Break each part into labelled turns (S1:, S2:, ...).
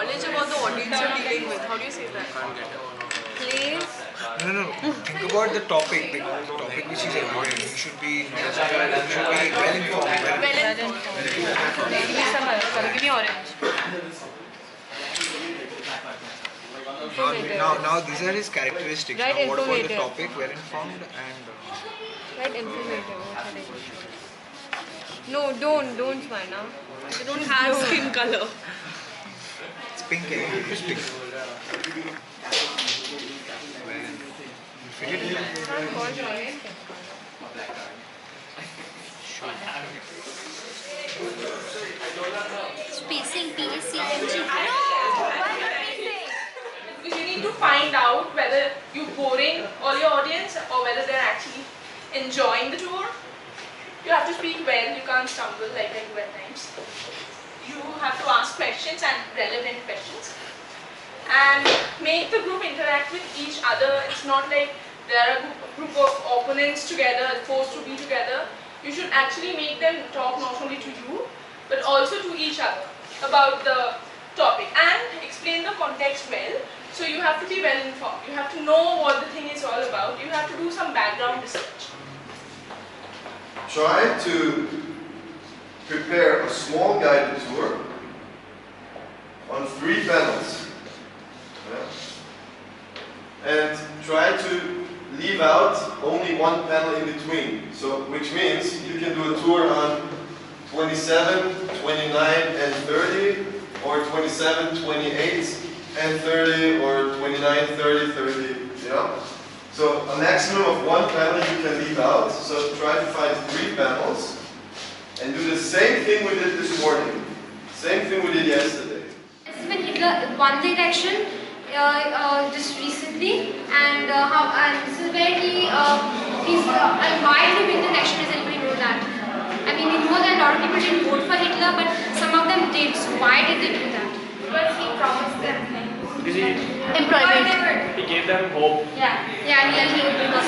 S1: knowledge about the audience you're dealing with. How do you say that? Place.
S2: No. Think about the topic, the topic which is avoided. You should be knowledgeable, you should be well informed.
S1: Well informed. Give me some color. Give me orange.
S2: Now these are his characteristics.
S1: Right,
S2: now what about the
S1: informative.
S2: topic? Well informed and
S1: Right, informative. No, don't smile now. You don't have skin color.
S2: it's pink. It's pink. Fit it in.
S3: Spacing PACMG. No!
S4: Because you need to find out whether you're boring all your audience or whether they're actually enjoying the tour. You have to speak well, you can't stumble like I do at times. You have to ask questions and relevant questions. And make the group interact with each other. It's not like there are a group of opponents together, forced to be together. You should actually make them talk not only to you, but also to each other about the topic and explain the context well. So you have to be well informed. You have to know what the thing is all about. You have to do some background research.
S5: Try to prepare a small guided tour on 3 panels. Yeah. And try to leave out only 1 panel in between. So, which means you can do a tour on 27, 29 and 30, or 27, 28 and 30, or 29, 30, 30, yeah? So a maximum of 1 panel you can leave out, so try to find 3 panels, and do the same thing we did this morning, same thing we did yesterday.
S3: This is when Hitler won the election just recently, and this is where and why did he win the election? Does anybody know that? I mean, we know that a lot of people didn't vote for Hitler, but some of them did. So why did they do that? Because he promised them
S6: Because he
S3: employment.
S6: gave them hope.
S3: He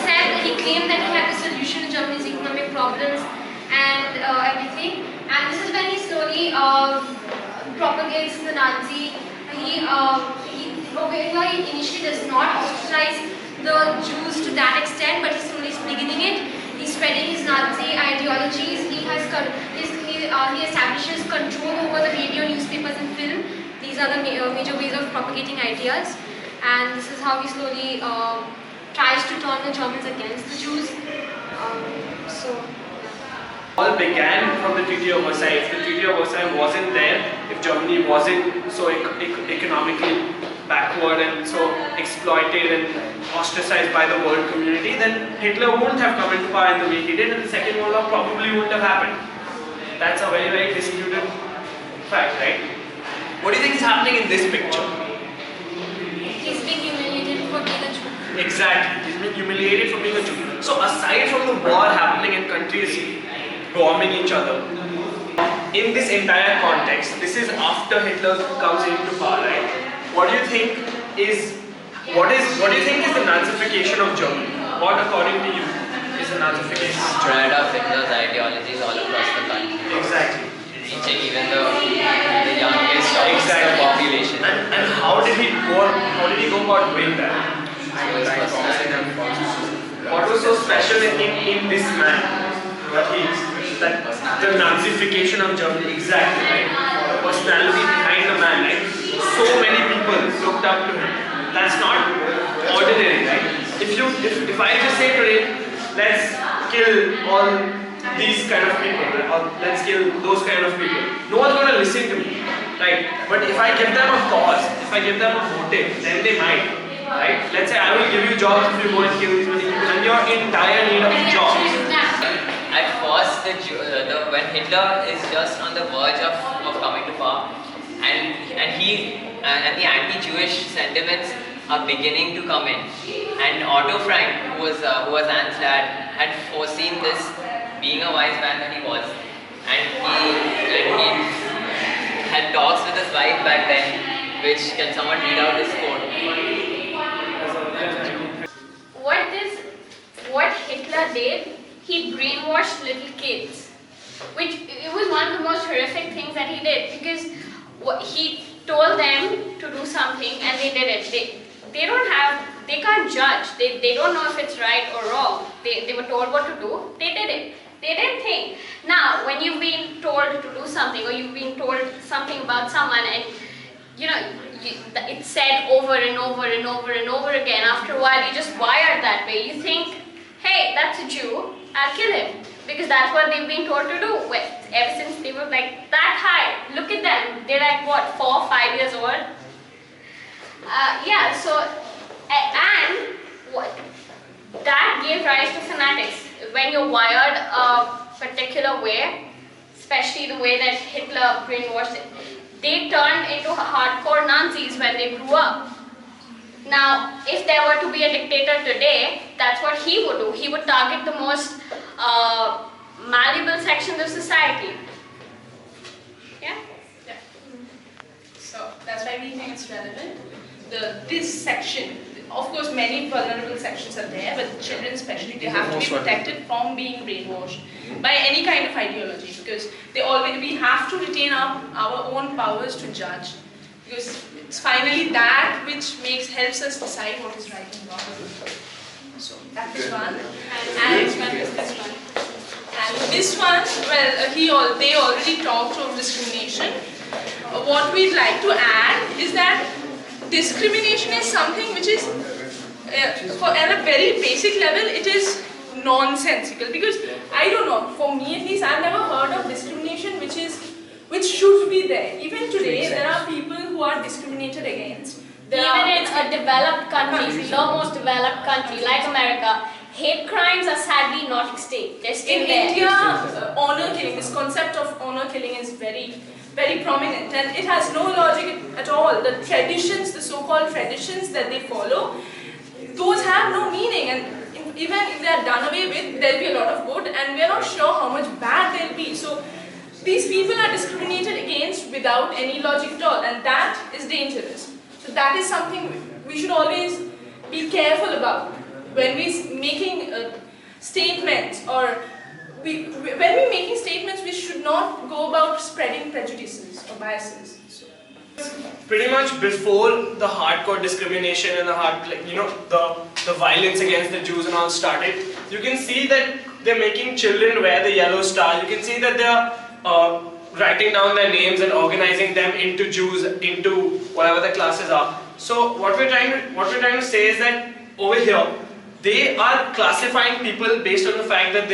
S3: said, he claimed that he had the solution to Germany's economic problems and everything. And this is when he slowly propagates the Nazi. He initially does not ostracize the Jews to that extent, but he slowly is beginning it. He's spreading his Nazi ideologies. He establishes control over the radio, newspapers, and film. These are the major ways of propagating ideas, and this is how he slowly tries to turn the Germans against the Jews.
S6: All began from the Treaty of Versailles. If the Treaty of Versailles wasn't there, if Germany wasn't so economically backward and so exploited and ostracized by the world community, then Hitler wouldn't have come into power in the way he did, and the Second World War probably wouldn't have happened. That's a very, very disputed fact, right? What do you think is happening in this picture?
S3: He's being humiliated for being a Jew.
S6: Exactly, he's been humiliated for being a Jew. So aside from the war happening in countries bombing each other, in this entire context, this is after Hitler comes into power, right? What do you think is the Nazification of Germany? What, according to you, is the Nazification?
S7: Spread of Hitler's ideologies all across the country.
S6: Exactly.
S7: Reaching even the youngest of the population.
S6: And how did he go about doing that? What was so special in this man that the Nazification of Germany? Exactly, right? The personality behind the man, right? So many people looked up to him. That's not ordinary, right? If I just say today, let's kill all these kind of people, or let's kill those kind of people, no one's going to listen to me, right? But if I give them a cause, if I give them a motive, then they might, right? Let's say I will give you jobs if you go and kill these many people, and you're in dire need of jobs.
S7: At first, when Hitler is just on the verge of coming to power, and the anti-Jewish sentiments are beginning to come in, and Otto Frank, who was Anne's dad, had foreseen this, being a wise man that he was, and he had talks with his wife back then, which can someone read out his quote?
S3: What Hitler did, he brainwashed little kids, which it was one of the most horrific things that he did, because he
S8: told them to do something and they did it. They can't judge. They don't know if it's right or wrong. They were told what to do. They did it. They didn't think. Now, when you've been told to do something or you've been told something about someone and it's said over and over and over and over again, after a while you just wired that way. You think, hey, that's a Jew, I'll kill him. Because that's what they've been told to do ever since they were like that high. Look at them. They're like what, 4 or 5 years old? Yeah, so, and what? That gave rise to fanatics. When you're wired a particular way, especially the way that Hitler brainwashed it, they turned into hardcore Nazis when they grew up. Now, if there were to be a dictator today, that's what he would do. He would target the most malleable sections of society. Yeah?
S4: Yeah. So that's why we think it's relevant. This section, of course, many vulnerable sections are there, but children especially, they have to be protected from being brainwashed by any kind of ideology, because we have to retain our own powers to judge, because it's finally that which helps us decide what is right and wrong. So that is one, and this one is this one. And this one, well, they already talked of discrimination. What we'd like to add is that discrimination is something which is, at a very basic level, it is nonsensical, because I don't know, for me at least, I've never heard of discrimination which should be there. Even today, there are people who are discriminated against.
S8: Even in a developed country, the most developed country like America, hate crimes are sadly not extinct. They're still
S4: in
S8: there.
S4: India, honor killing, this concept of honor killing is very, very prominent, and it has no logic at all. The traditions, the so-called traditions that they follow, those have no meaning, and even if they are done away with, there will be a lot of good, and we are not sure how much bad there will be. So these people are discriminated against without any logic at all, and that is dangerous. So that is something we should always be careful about when we're making statements, or when we're making statements, we should not go about spreading prejudices or biases. So.
S6: Pretty much before the hardcore discrimination and the violence against the Jews and all started, you can see that they're making children wear the yellow star. You can see that they're writing down their names and organizing them into Jews, into whatever the classes are. So what we're trying to say is that over here, they are classifying people based on the fact that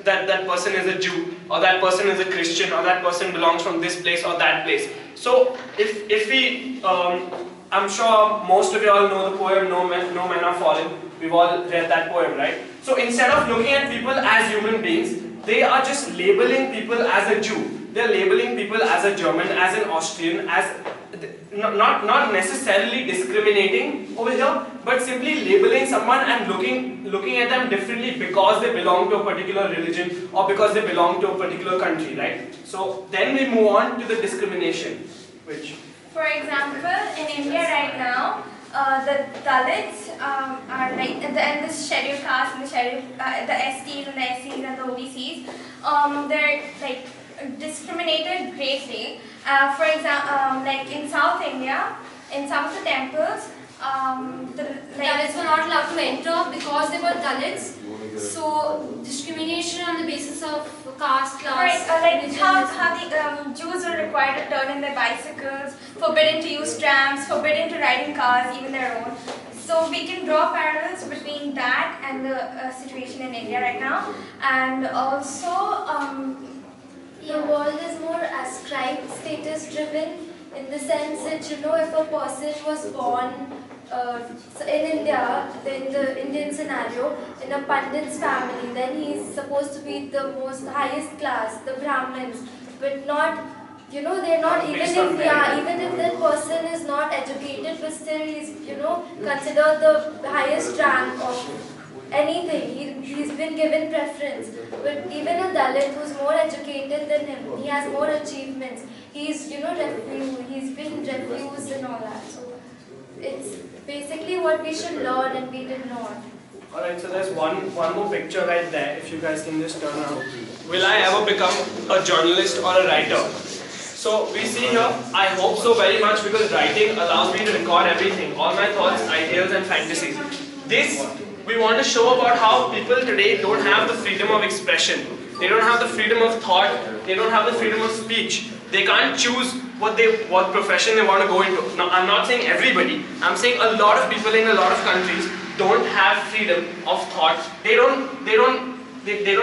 S6: that person is a Jew, or that person is a Christian, or that person belongs from this place or that place. So if we, I'm sure most of you all know the poem No Men Are Fallen. We've all read that poem, right? So instead of looking at people as human beings, they are just labeling people as a Jew. They're labeling people as a German, as an Austrian, as not necessarily discriminating over here, but simply labeling someone and looking at them differently because they belong to a particular religion or because they belong to a particular country, right? So then we move on to the discrimination, which...
S9: For example, in India right now, the Dalits are like, and the scheduled castes and the STs and the SCs and the OBCs, they're like discriminated greatly. For example, like in South India, in some of the temples,
S3: Dalits were not allowed to enter because they were Dalits. So discrimination on the basis of caste, class,
S9: like how the Jews were required to turn in their bicycles, forbidden to use trams, forbidden to ride in cars, even their own. So we can draw parallels between that and the situation in India right now, and also
S10: the world is more ascribed status driven, in the sense that, you know, if a person was born in India, in the Indian scenario, in a Pandit's family, then he is supposed to be the most highest class, the Brahmins, but not, you know, they're not, even if that person is not educated, but still he's, you know, considered the highest rank of anything. He's been given preference. But even a Dalit who's more educated than him, he has more achievements. He's, you know, he's been refused and all that. So it's basically what we should learn, and we did not.
S6: Alright, so there's one more picture right there, if you guys can just turn around. Will I ever become a journalist or a writer? So we see here, I hope so very much, because writing allows me to record everything, all my thoughts, ideas and fantasies. This, we want to show about how people today don't have the freedom of expression. They don't have the freedom of thought, they don't have the freedom of speech. They can't choose what profession they want to go into. Now, I'm not saying everybody, I'm saying a lot of people in a lot of countries don't have freedom of thought. They don't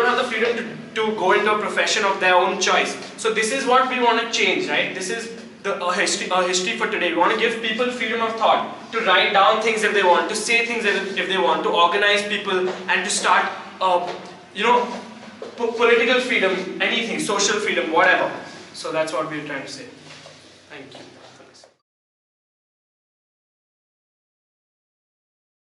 S6: have the freedom to go into a profession of their own choice. So this is what we want to change, right? This is a history for today. We want to give people freedom of thought, to write down things if they want, to say things if they want, to organize people, and to start, political freedom, anything, social freedom, whatever. So that's what we're trying to say. Thank you.